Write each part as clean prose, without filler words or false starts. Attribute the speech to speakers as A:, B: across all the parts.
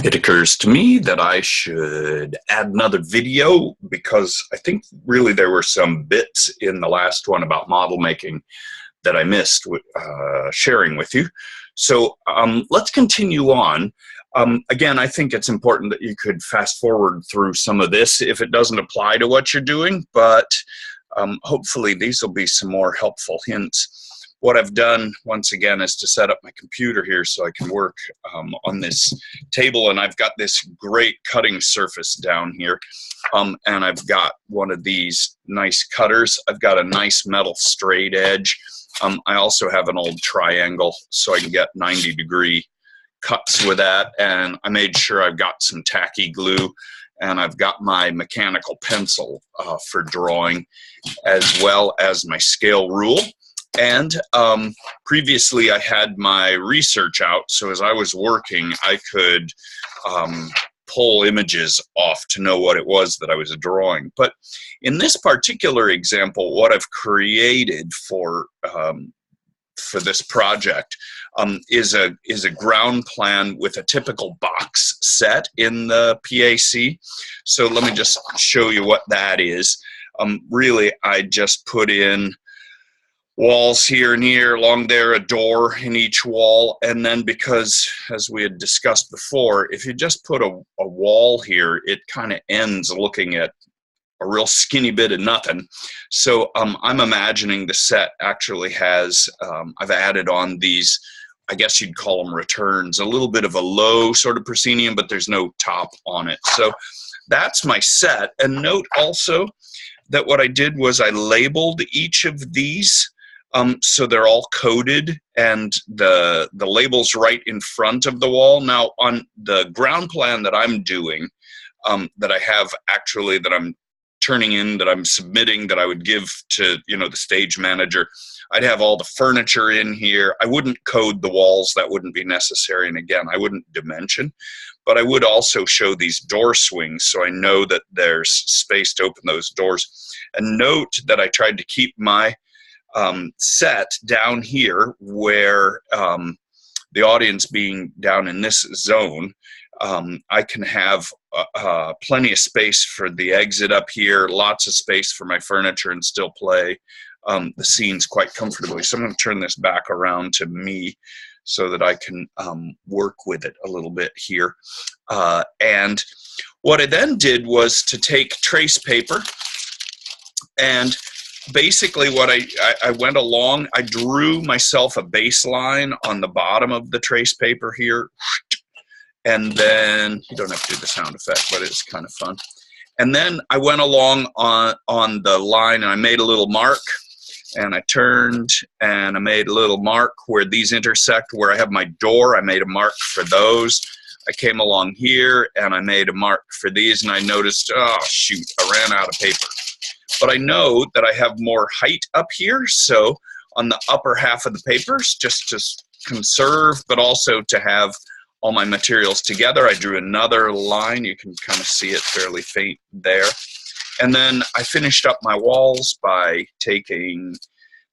A: It occurs to me that I should add another video because I think really there were some bits in the last one about model making that I missed sharing with you. So let's continue on. Again, I think it's important that you could fast forward through some of this if it doesn't apply to what you're doing, but hopefully these will be some more helpful hints. What I've done, once again, is to set up my computer here so I can work on this table, and I've got this great cutting surface down here, and I've got one of these nice cutters. I've got a nice metal straight edge. I also have an old triangle so I can get 90-degree cuts with that, and I made sure I've got some tacky glue, and I've got my mechanical pencil for drawing, as well as my scale rule. And previously I had my research out, so as I was working I could pull images off to know what it was that I was drawing. But in this particular example, what I've created for this project is a ground plan with a typical box set in the PAC. So let me just show you what that is. Really, I just put in walls here and here, along there a door in each wall, and then because, as we had discussed before, if you just put a wall here, it kind of ends looking at a real skinny bit of nothing. So I'm imagining the set actually has, I've added on these, I guess you'd call them returns, a little bit of a low sort of proscenium, but there's no top on it. So that's my set. And note also that what I did was I labeled each of these so they're all coded, and the label's right in front of the wall. Now on the ground plan that I'm doing, that I have actually, that I'm turning in, that I'm submitting, that I would give to, you know, the stage manager, I'd have all the furniture in here. I wouldn't code the walls, that wouldn't be necessary, and again, I wouldn't dimension, but I would also show these door swings so I know that there's space to open those doors. And note that I tried to keep my set down here where the audience being down in this zone, I can have plenty of space for the exit up here, lots of space for my furniture, and still play the scenes quite comfortably. So I'm going to turn this back around to me so that I can work with it a little bit here. And what I then did was to take trace paper, and basically what I went along, I drew myself a baseline on the bottom of the trace paper here, and then, you don't have to do the sound effect, but it's kind of fun. And then I went along on the line, and I made a little mark, and I turned, and I made a little mark where these intersect, where I have my door. I made a mark for those. I came along here, and I made a mark for these, and I noticed, oh shoot, I ran out of paper. But I know that I have more height up here, so on the upper half of the papers, just to conserve, but also to have all my materials together, I drew another line. You can kind of see it fairly faint there. And then I finished up my walls by taking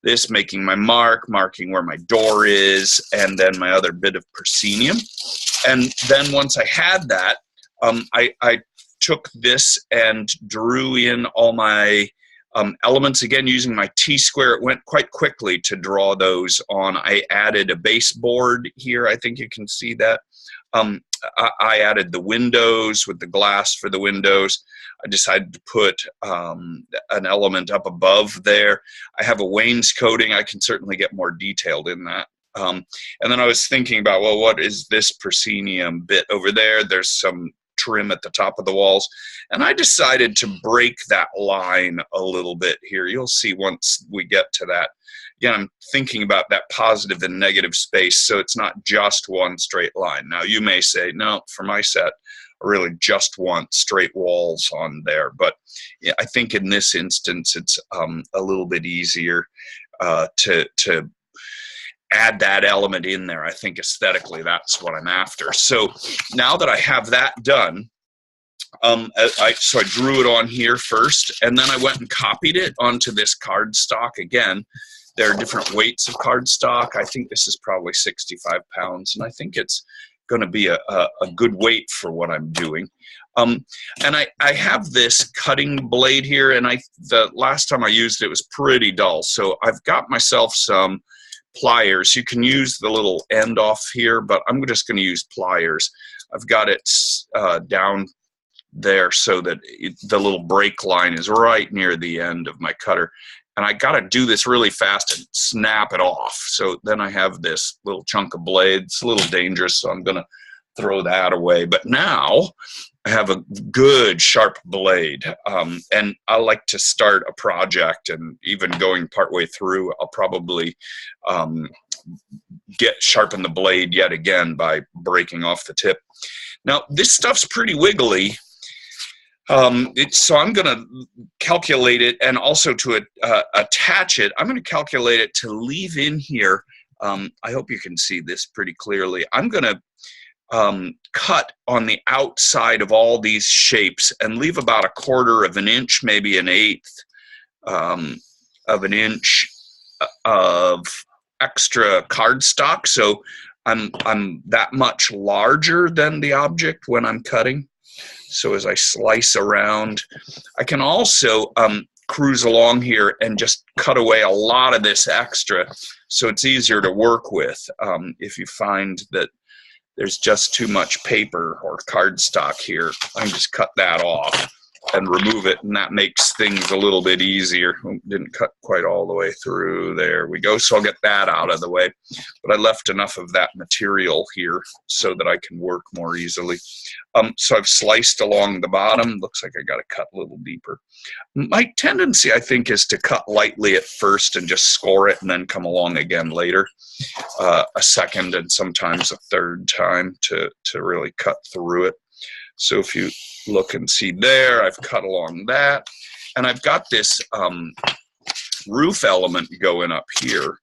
A: this, making my mark, marking where my door is, and then my other bit of proscenium. And then once I had that, I took this and drew in all my elements, again using my T-square. It went quite quickly to draw those on. I added a baseboard here, I think you can see that. I added the windows with the glass for the windows. I decided to put an element up above there. I have a wainscoting. I can certainly get more detailed in that. And then I was thinking about, well, what is this proscenium bit over there? There's some trim at the top of the walls, and I decided to break that line a little bit here. You'll see once we get to that. Again, I'm thinking about that positive and negative space, so it's not just one straight line. Now you may say, no, for my set I really just want straight walls on there, but yeah, I think in this instance it's a little bit easier to add that element in there. I think aesthetically that's what I'm after. So now that I have that done, so I drew it on here first, and then I went and copied it onto this cardstock. Again, there are different weights of cardstock. I think this is probably 65 pounds, and I think it's going to be a good weight for what I'm doing. And I have this cutting blade here, and the last time I used it was pretty dull. So I've got myself some pliers. You can use the little end off here, but I'm just going to use pliers. I've got it down there so that the little break line is right near the end of my cutter. And I got to do this really fast and snap it off. So then I have this little chunk of blade. It's a little dangerous, so I'm going to throw that away. But now I have a good sharp blade. And I like to start a project, and even going partway through, I'll probably sharpen the blade yet again by breaking off the tip. Now, this stuff's pretty wiggly. So I'm going to calculate it, and also to attach it, I'm going to calculate it to leave in here. I hope you can see this pretty clearly. I'm going to cut on the outside of all these shapes and leave about 1/4 of an inch, maybe 1/8 of an inch of extra cardstock. So I'm that much larger than the object when I'm cutting. So as I slice around, I can also cruise along here and just cut away a lot of this extra, so it's easier to work with. If you find that there's just too much paper or cardstock here, I can just cut that off and remove it, and that makes things a little bit easier. Didn't cut quite all the way through. There we go. So I'll get that out of the way, but I left enough of that material here so that I can work more easily. So I've sliced along the bottom. Looks like I got to cut a little deeper. My tendency, I think, is to cut lightly at first and just score it, and then come along again later, a second and sometimes a third time to really cut through it. So if you look and see there, I've cut along that, and I've got this roof element going up here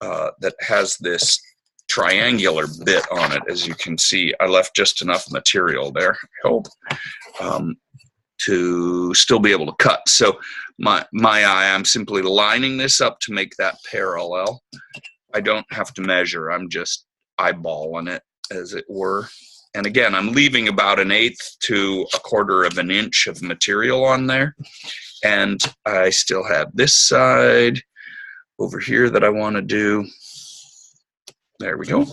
A: that has this triangular bit on it. As you can see, I left just enough material there, I hope, to still be able to cut. So I'm simply lining this up to make that parallel. I don't have to measure, I'm just eyeballing it, as it were. And again, I'm leaving about 1/8 to 1/4 of an inch of material on there. And I still have this side over here that I want to do. There we go.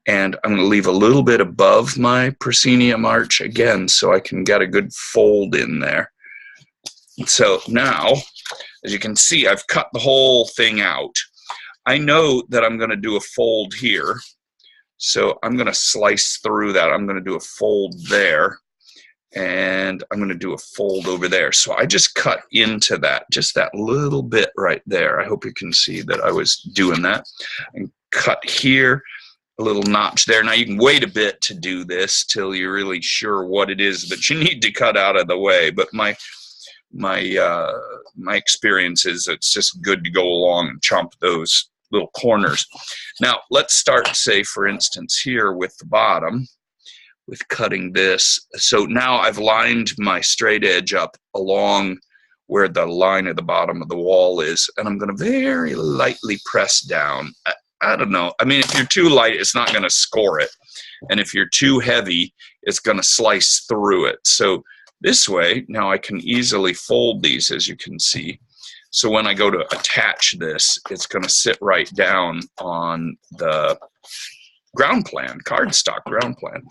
A: And I'm going to leave a little bit above my proscenium arch again, so I can get a good fold in there. So now, as you can see, I've cut the whole thing out. I know that I'm going to do a fold here. So I'm going to slice through that. I'm going to do a fold there, and I'm going to do a fold over there. So I just cut into that, just that little bit right there. I hope you can see that I was doing that. And cut here, a little notch there. Now you can wait a bit to do this till you're really sure what it is that you need to cut out of the way. But my experience is it's just good to go along and chomp those little corners. Now let's start, say for instance here with the bottom, with cutting this. So now I've lined my straight edge up along where the line of the bottom of the wall is, and I'm going to very lightly press down. I don't know, I mean, if you're too light, it's not going to score it, and if you're too heavy, it's going to slice through it. So this way, now I can easily fold these, as you can see. So when I go to attach this, it's going to sit right down on the ground plan, cardstock ground plan.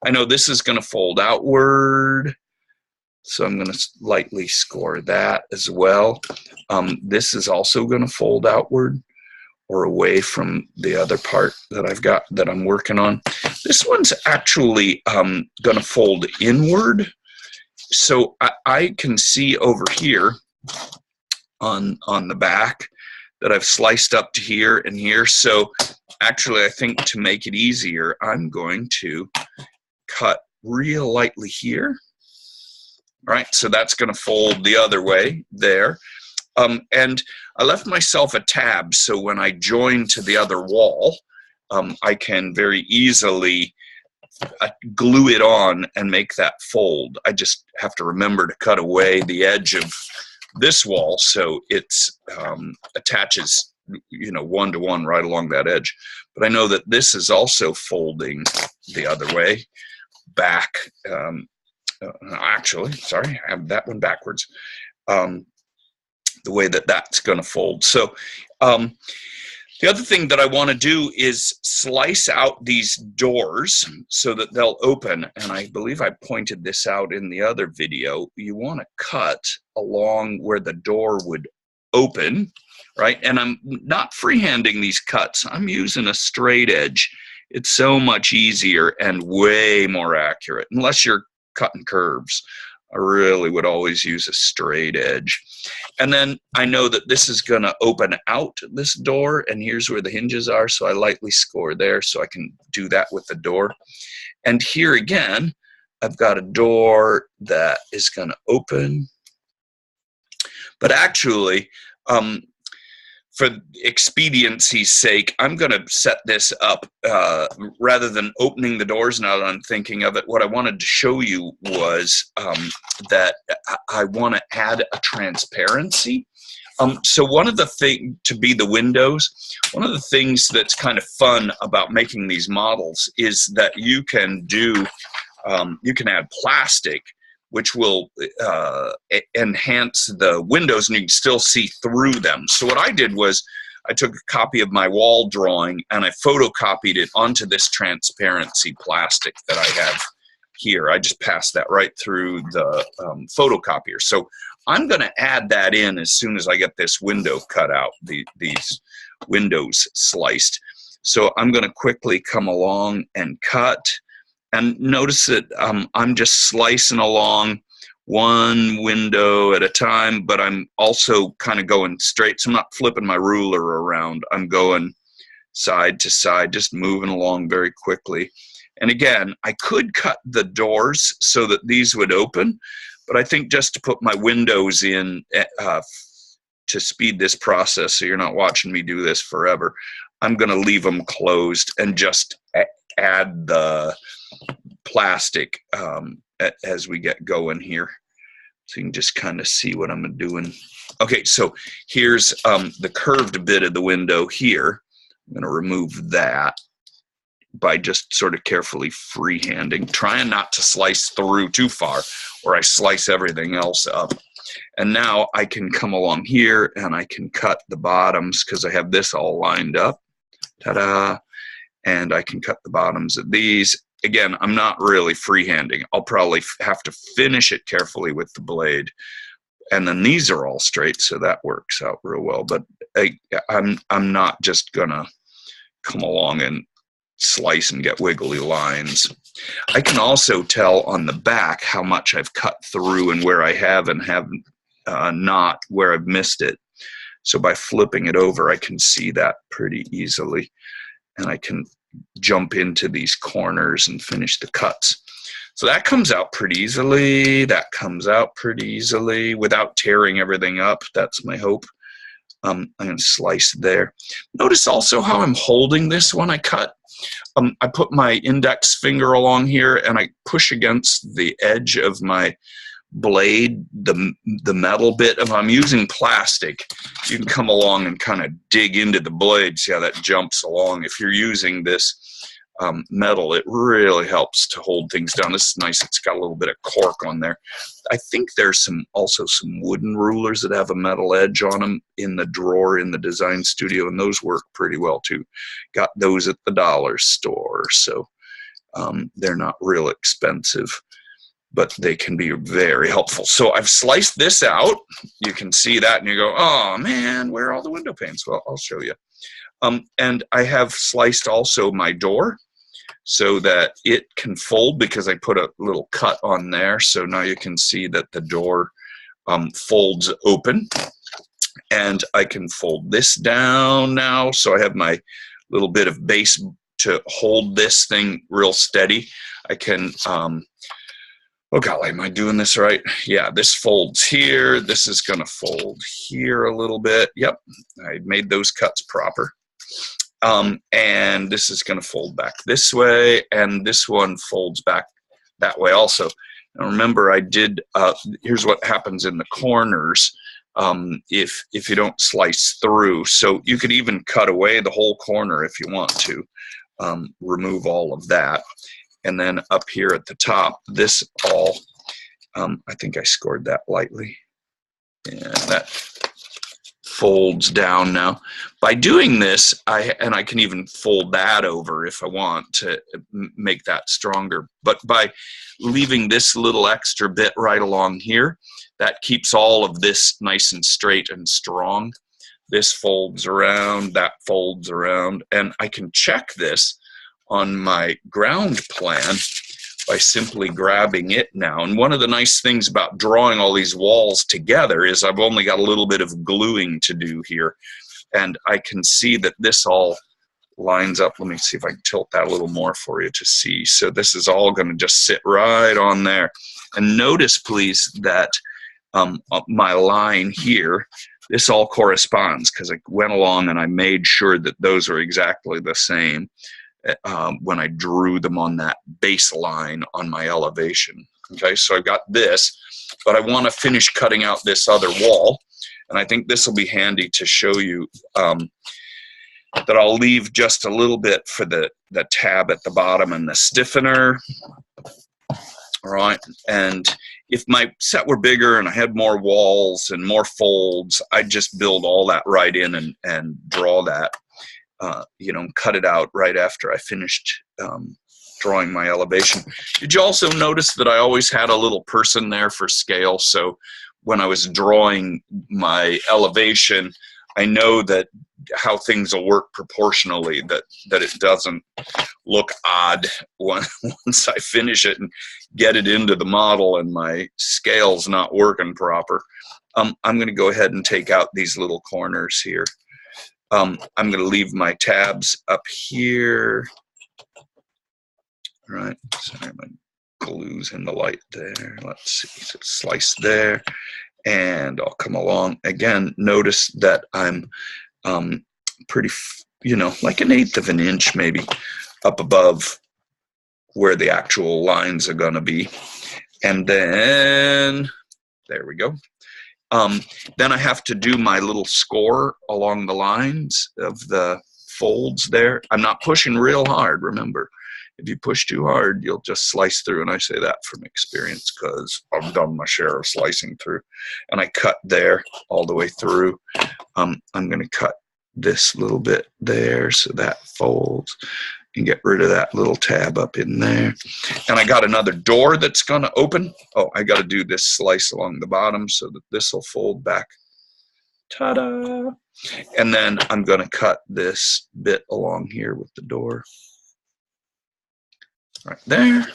A: I know this is going to fold outward, so I'm going to lightly score that as well. This is also going to fold outward or away from the other part that I've got that I'm working on. This one's actually going to fold inward. So I can see over here on the back that I've sliced up to here and here. So actually, I think to make it easier, I'm going to cut real lightly here. All right, so that's going to fold the other way there. And I left myself a tab, so when I join to the other wall, I can very easily glue it on and make that fold. I just have to remember to cut away the edge of this wall so it's attaches, you know, 1-to-1 right along that edge. but I know that this is also folding the other way back. Actually, sorry, I have that one backwards. The way that that's going to fold. So the other thing that I want to do is slice out these doors so that they'll open. And I believe I pointed this out in the other video. You want to cut along where the door would open, right? And I'm not freehanding these cuts. I'm using a straight edge. It's so much easier and way more accurate, unless you're cutting curves. I really would always use a straight edge. And then I know that this is going to open out this door, and here's where the hinges are, so I lightly score there so I can do that with the door. And here again, I've got a door that is going to open. But actually, for expediency's sake, I'm going to set this up rather than opening the doors now that I'm thinking of it. What I wanted to show you was that I want to add a transparency. So one of the things, to be the windows, one of the things that's kind of fun about making these models is that you can do, you can add plastic, which will enhance the windows, and you can still see through them. So what I did was I took a copy of my wall drawing and I photocopied it onto this transparency plastic that I have here. I just passed that right through the photocopier. So I'm going to add that in as soon as I get this window cut out, these windows sliced. So I'm going to quickly come along and cut. And notice that I'm just slicing along one window at a time, but I'm also kind of going straight. So I'm not flipping my ruler around. I'm going side to side, just moving along very quickly. And again, I could cut the doors so that these would open, but I think just to put my windows in to speed this process, so you're not watching me do this forever, I'm going to leave them closed and just add the plastic as we get going here, so you can just kind of see what I'm doing. Okay, so here's the curved bit of the window here. I'm going to remove that by just sort of carefully freehanding, trying not to slice through too far, or I slice everything else up. And now I can come along here and I can cut the bottoms because I have this all lined up. Ta-da! And I can cut the bottoms of these. Again, I'm not really freehanding. I'll probably have to finish it carefully with the blade. And then these are all straight, so that works out real well. But I'm not just gonna come along and slice and get wiggly lines. I can also tell on the back how much I've cut through and where I have and have not, where I've missed it. So by flipping it over, I can see that pretty easily. And I can jump into these corners and finish the cuts. So that comes out pretty easily. That comes out pretty easily without tearing everything up. That's my hope. I'm going to slice there. Notice also how I'm holding this when I cut. I put my index finger along here and I push against the edge of my blade, the metal bit. If I'm using plastic, you can come along and kind of dig into the blade, see how that jumps along. If you're using this metal, it really helps to hold things down. This is nice. It's got a little bit of cork on there. I think there's also some wooden rulers that have a metal edge on them in the drawer in the design studio, and those work pretty well too. Got those at the dollar store, so they're not real expensive, but they can be very helpful. So I've sliced this out. You can see that and you go, oh man, where are all the window panes? Well, I'll show you. And I have sliced also my door so that it can fold, because I put a little cut on there. So now you can see that the door folds open, and I can fold this down now. So I have my little bit of base to hold this thing real steady. I can, oh golly, am I doing this right? Yeah, this folds here. This is going to fold here a little bit. Yep, I made those cuts proper. And this is going to fold back this way, and this one folds back that way also. Now remember, I did, here's what happens in the corners. if you don't slice through. So you could even cut away the whole corner if you want to. Remove all of that. And then up here at the top, this all, I think I scored that lightly. And that folds down now. By doing this, I can even fold that over if I want to make that stronger. But by leaving this little extra bit right along here, that keeps all of this nice and straight and strong. This folds around, that folds around, and I can check this on my ground plan by simply grabbing it now. And one of the nice things about drawing all these walls together is I've only got a little bit of gluing to do here. And I can see that this all lines up. Let me see if I can tilt that a little more for you to see. So this is all going to just sit right on there. And notice, please, that my line here, this all corresponds because I went along and I made sure that those are exactly the same when I drew them on that baseline on my elevation. Okay, so I've got this, but I want to finish cutting out this other wall, and I think this will be handy to show you that I'll leave just a little bit for the tab at the bottom and the stiffener. All right, and if my set were bigger and I had more walls and more folds, I'd just build all that right in and draw that, you know, cut it out right after I finished drawing my elevation. Did you also notice that I always had a little person there for scale? So when I was drawing my elevation, I know that how things will work proportionally, that it doesn't look odd once I finish it and get it into the model and my scale's not working proper. I'm going to go ahead and take out these little corners here. I'm going to leave my tabs up here. All right, sorry, my glue's in the light there. Let's see, so slice there. And I'll come along. Again, notice that I'm pretty, you know, like 1/8 of an inch maybe up above where the actual lines are going to be. And then, there we go. Then I have to do my little score along the lines of the folds there. I'm not pushing real hard, remember. If you push too hard, you'll just slice through, and I say that from experience because I've done my share of slicing through. And I cut there all the way through. I'm going to cut this little bit there so that folds and get rid of that little tab up in there. And I got another door that's going to open. Oh, I got to do this slice along the bottom so that this will fold back. Ta-da! And then I'm going to cut this bit along here with the door. Right there,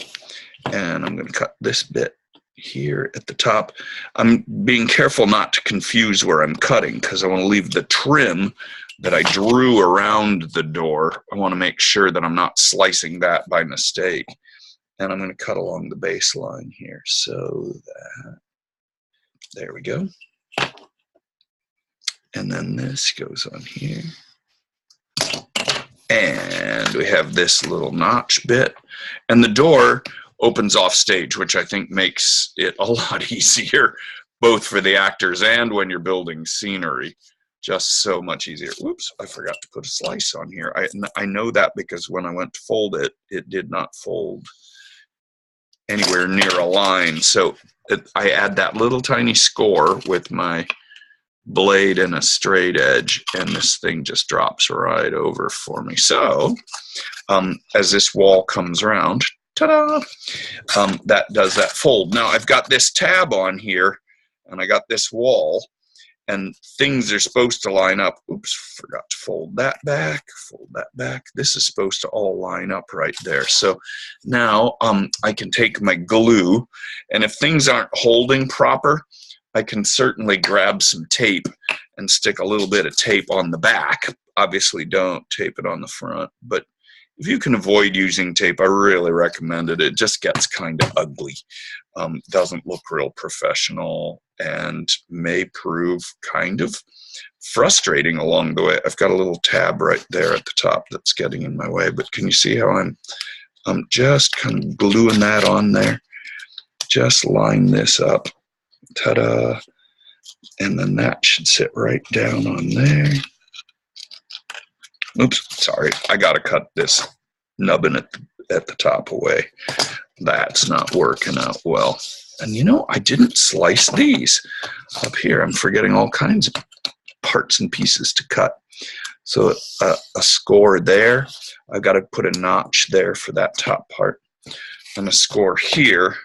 A: and I'm going to cut this bit here at the top. I'm being careful not to confuse where I'm cutting because I want to leave the trim that I drew around the door. I want to make sure that I'm not slicing that by mistake. And I'm going to cut along the baseline here so that, there we go. And then this goes on here. And we have this little notch bit, and the door opens off stage, which I think makes it a lot easier, both for the actors and when you're building scenery. Just so much easier. Whoops, I forgot to put a slice on here. I know that because when I went to fold it, it did not fold anywhere near a line. So I add that little tiny score with my blade and a straight edge, and this thing just drops right over for me. So as this wall comes around, ta-da, that does that fold. Now I've got this tab on here, and I got this wall, and things are supposed to line up. Oops, forgot to fold that back, fold that back. This is supposed to all line up right there. So now I can take my glue, and if things aren't holding proper, I can certainly grab some tape and stick a little bit of tape on the back. Obviously don't tape it on the front, but if you can avoid using tape, I really recommend it. It just gets kind of ugly. Doesn't look real professional and may prove kind of frustrating along the way. I've got a little tab right there at the top that's getting in my way, but can you see how I'm just kind of gluing that on there? Just line this up. Ta-da. And then that should sit right down on there. Oops, sorry, I gotta cut this nubbin at the top away. That's not working out well. And you know, I didn't slice these up here. I'm forgetting all kinds of parts and pieces to cut. So a score there. I've got to put a notch there for that top part. And a score here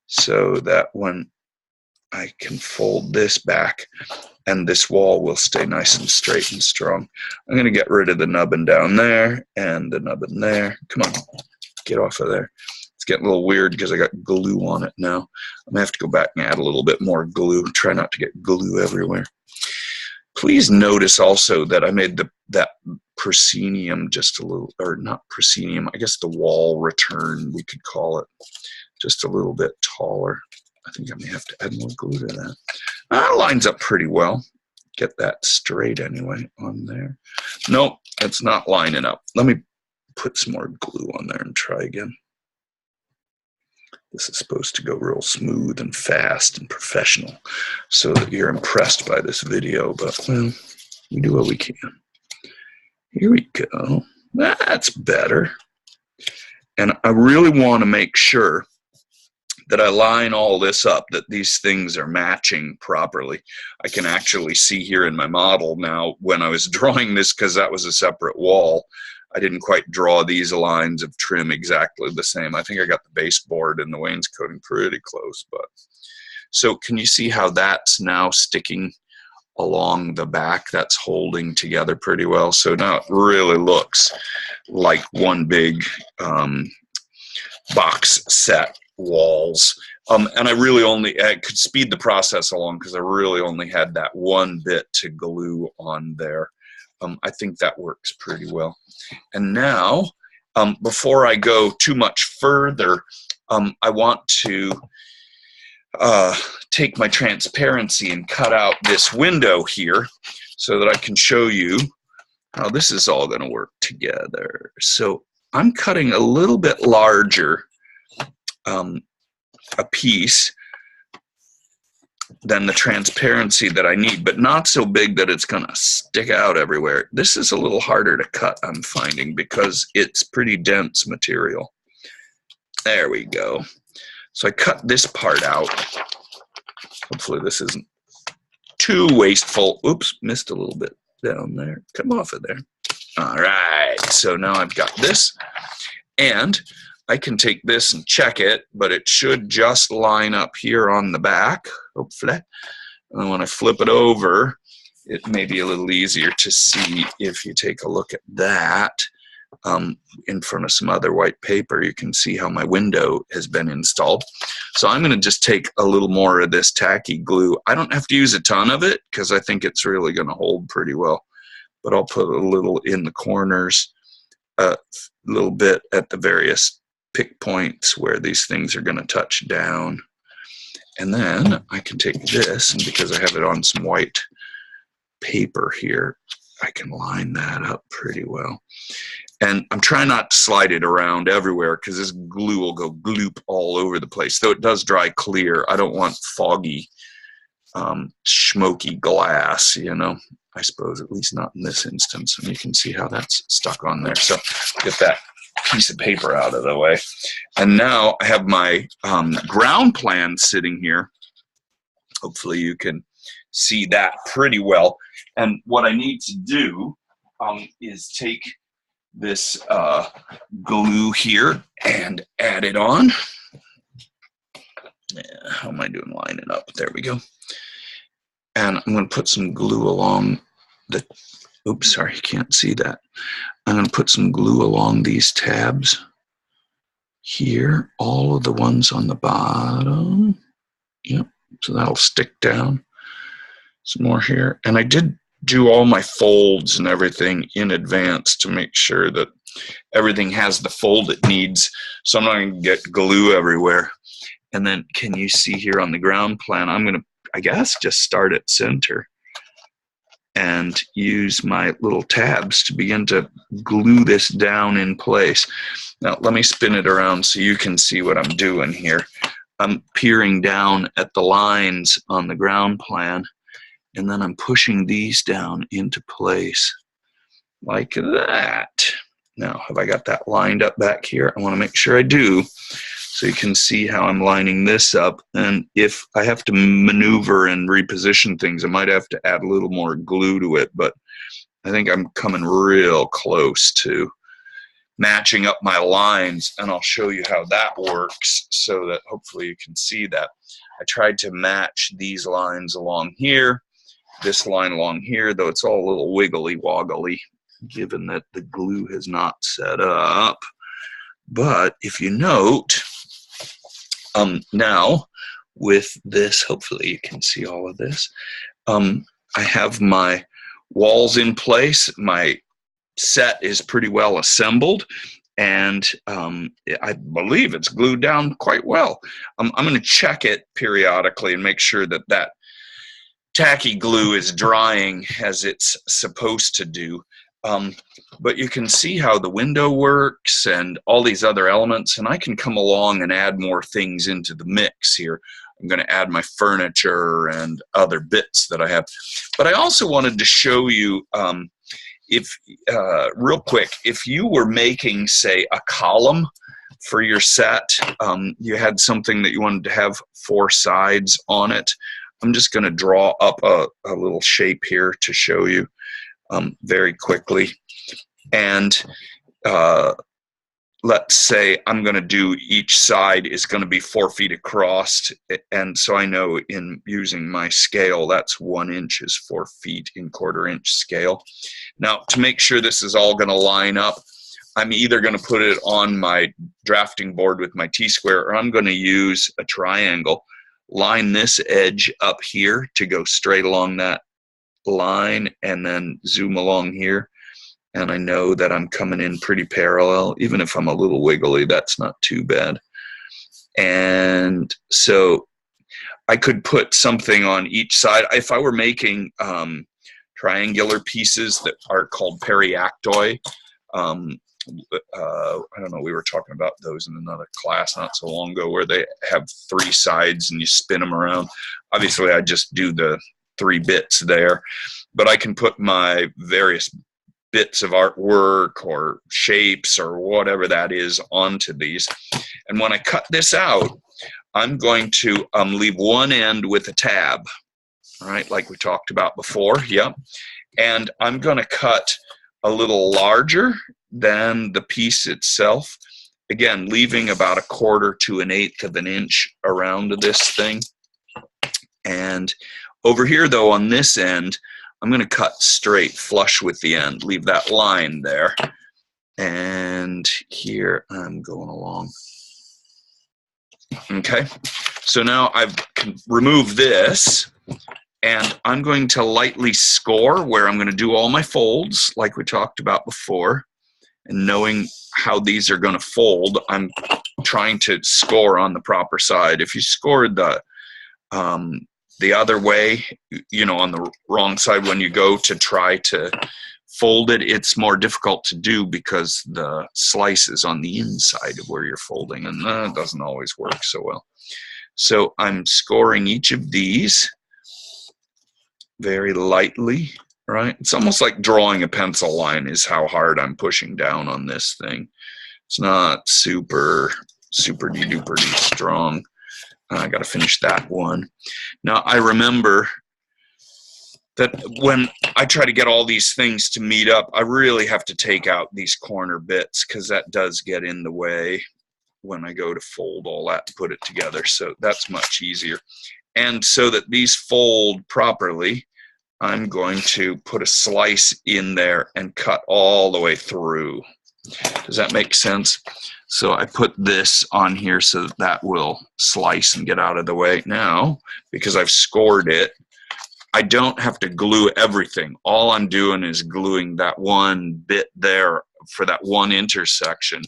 A: so that when I can fold this back and this wall will stay nice and straight and strong. I'm going to get rid of the nubbin down there and the nubbin there. Come on, get off of there. It's getting a little weird because I got glue on it now. I'm going to have to go back and add a little bit more glue. Try not to get glue everywhere. Please notice also that I made that proscenium just a little, or not proscenium, I guess the wall return, we could call it, just a little bit taller. I think I may have to add more glue to that. That lines up pretty well. Get that straight anyway on there. Nope, it's not lining up. Let me put some more glue on there and try again. This is supposed to go real smooth and fast and professional so that you're impressed by this video, but well, we do what we can. Here we go. That's better. And I really want to make sure that I line all this up, that these things are matching properly. I can actually see here in my model now when I was drawing this, because that was a separate wall, I didn't quite draw these lines of trim exactly the same. I think I got the baseboard and the wainscoting pretty close. But so can you see how that's now sticking along the back? That's holding together pretty well. So now it really looks like one big box set walls. And I really I could speed the process along because I really only had that one bit to glue on there. I think that works pretty well. And now, before I go too much further, I want to take my transparency and cut out this window here so that I can show you how this is all going to work together. So I'm cutting a little bit larger a piece than the transparency that I need, but not so big that it's going to stick out everywhere. This is a little harder to cut, I'm finding, because it's pretty dense material. There we go. So I cut this part out. Hopefully this isn't too wasteful. Oops, missed a little bit down there. Come off of there. All right, so now I've got this, and I can take this and check it, but it should just line up here on the back, hopefully. And when I flip it over, it may be a little easier to see if you take a look at that in front of some other white paper. You can see how my window has been installed. So I'm going to just take a little more of this tacky glue. I don't have to use a ton of it because I think it's really going to hold pretty well. But I'll put a little in the corners, a little bit at the various pick points where these things are going to touch down. And then I can take this, and because I have it on some white paper here, I can line that up pretty well. And I'm trying not to slide it around everywhere because this glue will go gloop all over the place. Though it does dry clear, I don't want foggy, smoky glass, you know, I suppose, at least not in this instance. And you can see how that's stuck on there. So get that piece of paper out of the way. And now I have my ground plan sitting here. Hopefully you can see that pretty well. And what I need to do is take this glue here and add it on. Yeah, how am I doing lining up? There we go. And I'm going to put some glue along the, oops, sorry, you can't see that. I'm going to put some glue along these tabs here, all of the ones on the bottom. Yep, so that'll stick down. Some more here. And I did do all my folds and everything in advance to make sure that everything has the fold it needs, so I'm not going to get glue everywhere. And then can you see here on the ground plan, I'm going to, I guess, just start at center and use my little tabs to begin to glue this down in place. Now let me spin it around so you can see what I'm doing here. I'm peering down at the lines on the ground plan, and then I'm pushing these down into place like that. Now, have I got that lined up back here? I want to make sure I do, so you can see how I'm lining this up. And if I have to maneuver and reposition things, I might have to add a little more glue to it, but I think I'm coming real close to matching up my lines, and I'll show you how that works so that hopefully you can see that. I tried to match these lines along here, this line along here, though it's all a little wiggly woggly given that the glue has not set up. But if you note, now with this, hopefully you can see all of this, I have my walls in place, my set is pretty well assembled, and I believe it's glued down quite well. I'm going to check it periodically and make sure that that tacky glue is drying as it's supposed to do. But you can see how the window works and all these other elements, and I can come along and add more things into the mix here. I'm going to add my furniture and other bits that I have. But I also wanted to show you, real quick, if you were making, say, a column for your set, you had something that you wanted to have 4 sides on it. I'm just going to draw up a little shape here to show you very quickly. And let's say I'm going to do each side is going to be 4 feet across, and so I know in using my scale that's 1 inch is 4 feet in 1/4 inch scale. Now, to make sure this is all going to line up, I'm either going to put it on my drafting board with my T-square, or I'm going to use a triangle, line this edge up here to go straight along that line, and then zoom along here. And I know that I'm coming in pretty parallel. Even if I'm a little wiggly, that's not too bad. And so I could put something on each side. If I were making triangular pieces that are called periactoi, I don't know, we were talking about those in another class not so long ago, where they have 3 sides and you spin them around. Obviously, I just do the 3 bits there, but I can put my various bits of artwork or shapes or whatever that is onto these. And when I cut this out, I'm going to leave one end with a tab, all right, like we talked about before. Yep. And I'm going to cut a little larger than the piece itself, again leaving about 1/4 to 1/8 of an inch around this thing. And over here, though, on this end, I'm going to cut straight flush with the end, leave that line there. And here I'm going along. Okay, so now I've removed this, and I'm going to lightly score where I'm going to do all my folds like we talked about before. And knowing how these are going to fold, I'm trying to score on the proper side. If you scored the other way, you know, on the wrong side when you go to try to fold it, it's more difficult to do because the slice is on the inside of where you're folding, and it doesn't always work so well. So I'm scoring each of these very lightly, right? It's almost like drawing a pencil line is how hard I'm pushing down on this thing. It's not super duper strong. I got to finish that one. Now, I remember that when I try to get all these things to meet up, I really have to take out these corner bits because that does get in the way when I go to fold all that to put it together. So that's much easier. And so that these fold properly, I'm going to put a slice in there and cut all the way through. Does that make sense? So I put this on here so that that will slice and get out of the way. Now, because I've scored it, I don't have to glue everything. All I'm doing is gluing that one bit there for that one intersection.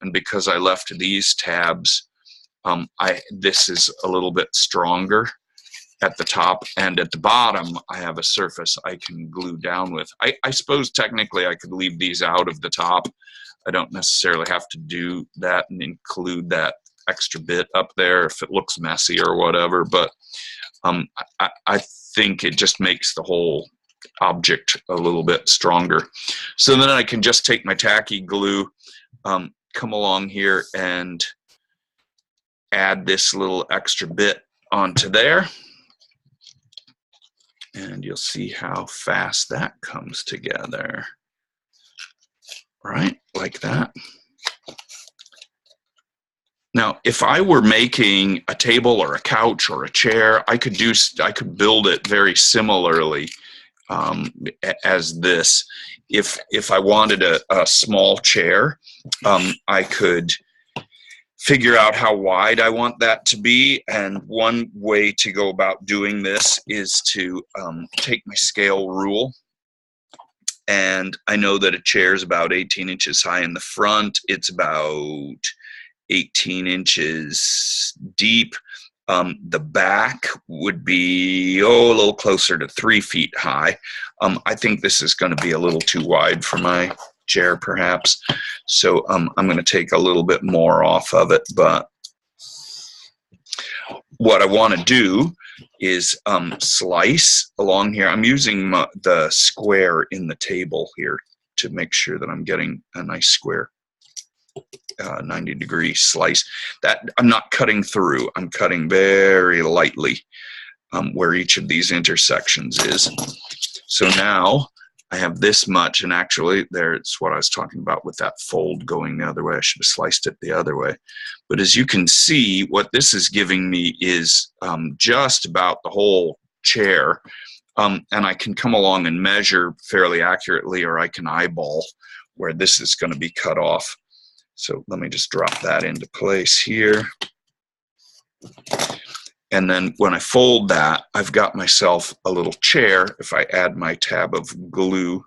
A: And because I left these tabs, this is a little bit stronger at the top, and at the bottom I have a surface I can glue down with. I suppose technically I could leave these out of the top. I don't necessarily have to do that and include that extra bit up there if it looks messy or whatever, but I think it just makes the whole object a little bit stronger. So then I can just take my tacky glue, come along here and add this little extra bit onto there. And you'll see how fast that comes together. Right, like that. Now, if I were making a table or a couch or a chair, I could build it very similarly as this. If I wanted a small chair, I could figure out how wide I want that to be, and one way to go about doing this is to take my scale rule, and I know that a chair is about 18 inches high in the front. It's about 18 inches deep. The back would be a little closer to 3 feet high. I think this is going to be a little too wide for my chair, perhaps. So I'm going to take a little bit more off of it. But what I want to do is slice along here. I'm using the square in the table here to make sure that I'm getting a nice square 90-degree slice. That I'm not cutting through. I'm cutting very lightly where each of these intersections is. So now I have this much, and actually there's what I was talking about with that fold going the other way. I should have sliced it the other way. But as you can see, what this is giving me is just about the whole chair. And I can come along and measure fairly accurately, or I can eyeball where this is going to be cut off. So let me just drop that into place here. And then when I fold that, I've got myself a little chair if I add my tab of glue.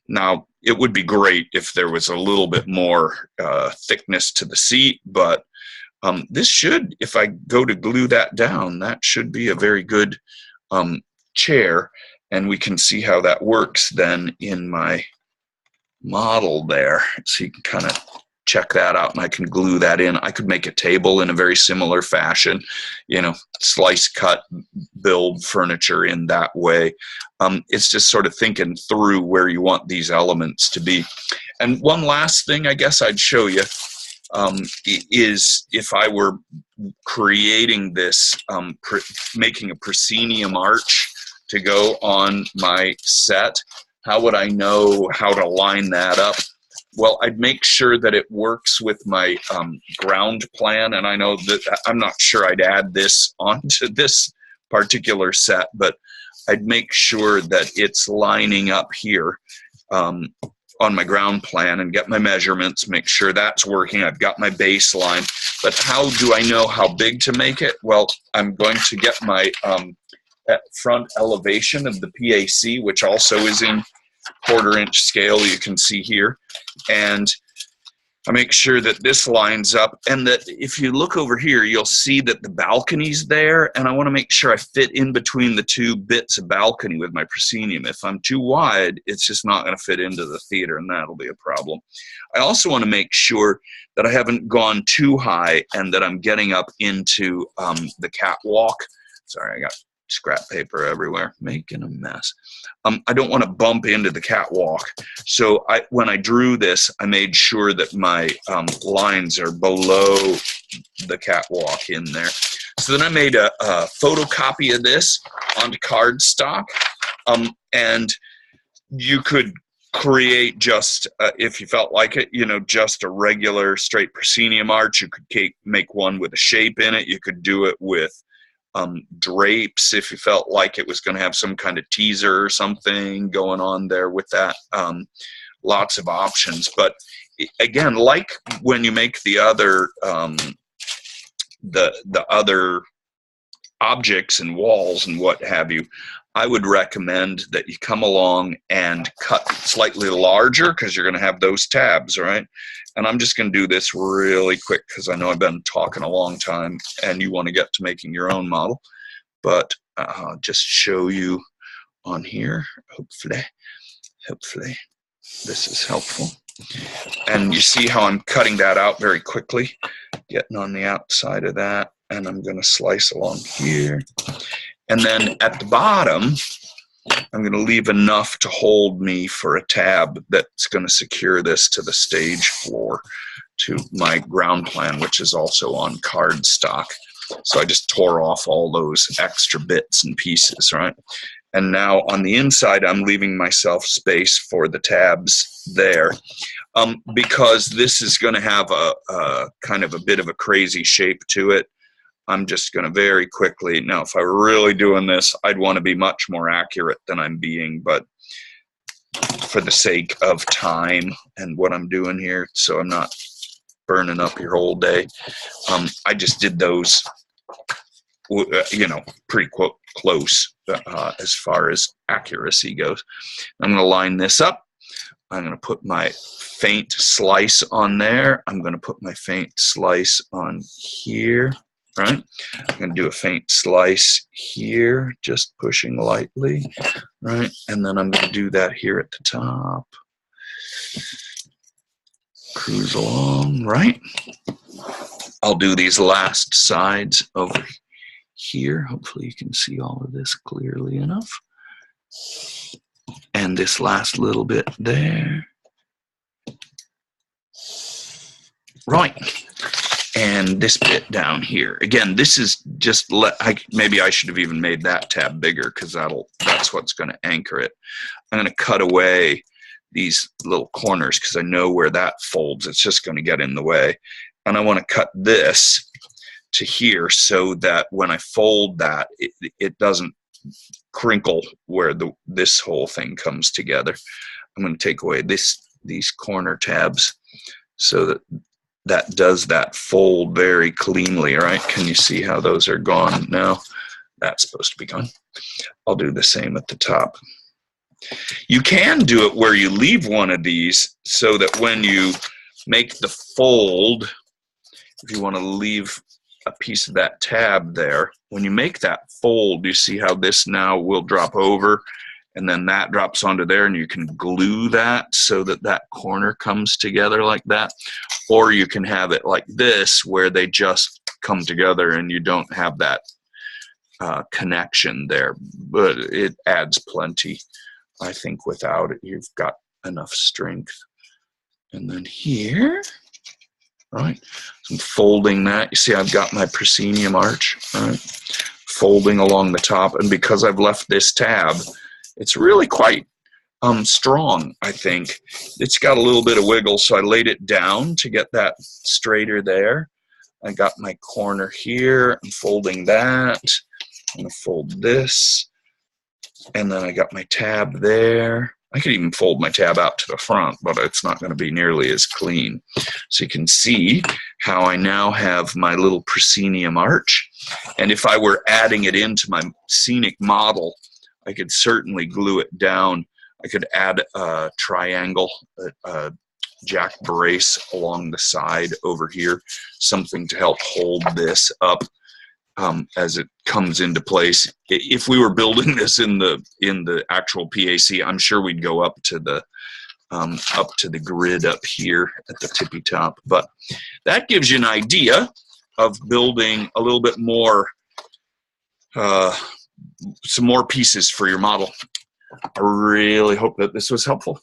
A: Now, it would be great if there was a little bit more thickness to the seat, but this should, if I go to glue that down, that should be a very good chair. And we can see how that works then in my model there. So you can kind of check that out, and I can glue that in. I could make a table in a very similar fashion, you know, slice, cut, build furniture in that way. It's just sort of thinking through where you want these elements to be. And one last thing I guess I'd show you is if I were creating this, making a proscenium arch to go on my set, how would I know how to line that up? Well, I'd make sure that it works with my ground plan, and I know that I'm not sure I'd add this onto this particular set, but I'd make sure that it's lining up here on my ground plan and get my measurements, make sure that's working. I've got my baseline, but how do I know how big to make it? Well, I'm going to get my front elevation of the PAC, which also is in 1/4 inch scale, you can see here, and I make sure that this lines up, and that if you look over here, you'll see that the balcony's there, and I want to make sure I fit in between the two bits of balcony with my proscenium. If I'm too wide, it's just not going to fit into the theater, and that'll be a problem. I also want to make sure that I haven't gone too high and that I'm getting up into the catwalk. Sorry, I got scrap paper everywhere, making a mess. I don't want to bump into the catwalk. So when I drew this, I made sure that my lines are below the catwalk in there. So then I made a photocopy of this onto cardstock. And you could create just, if you felt like it, you know, just a regular straight proscenium arch. You could make one with a shape in it. You could do it with drapes if you felt like it was going to have some kind of teaser or something going on there with that. Lots of options. But again, like when you make the other the other objects and walls and what have you, I would recommend that you come along and cut slightly larger, because you're going to have those tabs, right? And I'm just going to do this really quick because I know I've been talking a long time and you want to get to making your own model. But I'll just show you on here. Hopefully this is helpful. And you see how I'm cutting that out very quickly, getting on the outside of that, and I'm going to slice along here. And then at the bottom, I'm going to leave enough to hold me for a tab that's going to secure this to the stage floor, to my ground plan, which is also on cardstock. So I just tore off all those extra bits and pieces, right? And now on the inside, I'm leaving myself space for the tabs there. Because this is going to have a kind of a bit of a crazy shape to it, I'm just going to very quickly, now if I were really doing this, I'd want to be much more accurate than I'm being, but for the sake of time and what I'm doing here, so I'm not burning up your whole day, I just did those, you know, pretty close as far as accuracy goes. I'm going to line this up. I'm going to put my faint slice on there. I'm going to put my faint slice on here, right? I'm going to do a faint slice here, just pushing lightly, right? And then I'm going to do that here at the top. Cruise along, right? I'll do these last sides over here. Hopefully you can see all of this clearly enough. And this last little bit there. Right. And this bit down here. Again, this is just, maybe I should have even made that tab bigger, because that's what's going to anchor it. I'm going to cut away these little corners because I know where that folds. It's just going to get in the way. And I want to cut this to here so that when I fold that, it doesn't crinkle where this whole thing comes together. I'm going to take away these corner tabs so that does that fold very cleanly, right? Can you see how those are gone now? That's supposed to be gone. I'll do the same at the top. You can do it where you leave one of these so that when you make the fold, if you want to leave a piece of that tab there, when you make that fold, you see how this now will drop over, and then that drops onto there, and you can glue that so that that corner comes together like that. Or you can have it like this, where they just come together and you don't have that connection there, but it adds plenty. I think without it, you've got enough strength. And then here, right, so I'm folding that. You see I've got my proscenium arch, right, folding along the top. And because I've left this tab, it's really quite strong, I think. It's got a little bit of wiggle, so I laid it down to get that straighter there. I got my corner here. I'm folding that. I'm going to fold this. And then I got my tab there. I could even fold my tab out to the front, but it's not going to be nearly as clean. So you can see how I now have my little proscenium arch. And if I were adding it into my scenic model, I could certainly glue it down. I could add a triangle, a jack brace along the side over here, something to help hold this up as it comes into place. If we were building this in the actual PAC, I'm sure we'd go up to the grid up here at the tippy top. But that gives you an idea of building a little bit more, some more pieces for your model. I really hope that this was helpful.